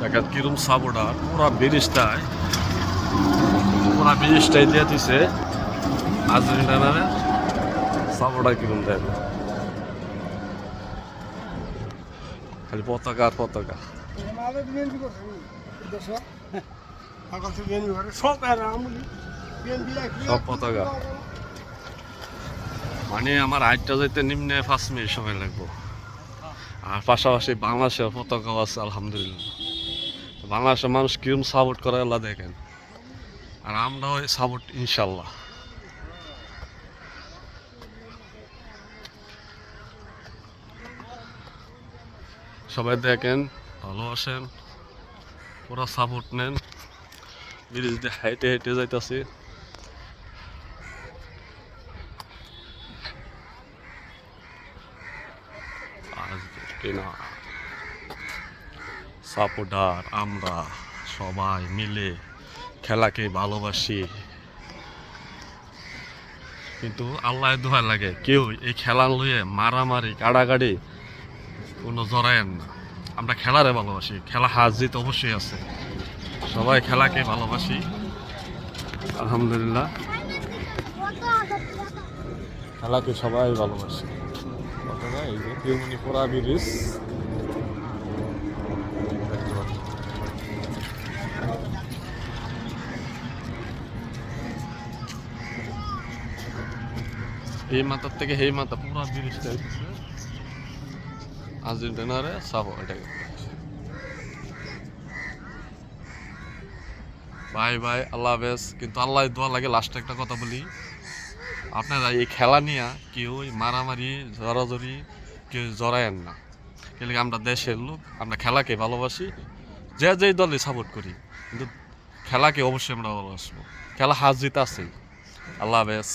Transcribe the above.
দেখেন কিরম সাপোর্টার পুরা ব্রিজটাই দিয়ে দিছে আর্জেন্টিনার সাপোর্টার কিরম দেন খালি পতাকা আর পতাকা সব পতাকা মানে আমার হাইটটা যাইতে নিম্নে 5 মিনিট সময় লাগবে আর পাশাপাশি বাংলাদেশের পতাকাও আছে আলহামদুলিল্লাহ বাংলাদেশের মানুষ কিরম সাপোর্ট করে আল্লাহ দেখেন আর আমরাও সাপোর্ট ইনশাল্লাহ সবাই দেখেন ভালোবাসেন পুরো সাপোর্ট নেন ব্রিজ দিয়ে হাইটে হাইটে যাইতেছি আর্জেন্টিনা সাপোর্টার আমরা সবাই মিলে খেলাকে ভালোবাসি কিন্তু আল্লাহ দোয়া লাগে কেউ এই খেলা লইয়ে মারামারি কাড়াকাড়ি কোনো জড়ায়েন না আমরা খেলারে ভালোবাসি খেলা হার জিত অবশ্যই আছে সবাই খেলাকে ভালোবাসি আলহামদুলিল্লাহ খেলাকে সবাই ভালোবাসি এই যে তিরমণিপুরা ব্রিজ এই মাথার থেকে এই মাথা পুরা ব্রিজটা আর্জেন্টিনারে সাপোর্ট এটাকে বাই বাই আল্লাহ হাফেজ কিন্তু আল্লাহ দোয়া লাগে লাস্টে একটা কথা বলি আপনারা এই খেলা নিয়ে কেউ মারামারি জড়াজড়ি কেউ জড়ায়েন না কিন্তু আমরা দেশের লোক আমরা খেলাকে ভালোবাসি যে যেই দলে সাপোর্ট করি কিন্তু খেলাকে অবশ্যই আমরা ভালোবাসবো খেলা হার জিত আছেই আল্লাহ হাফেজ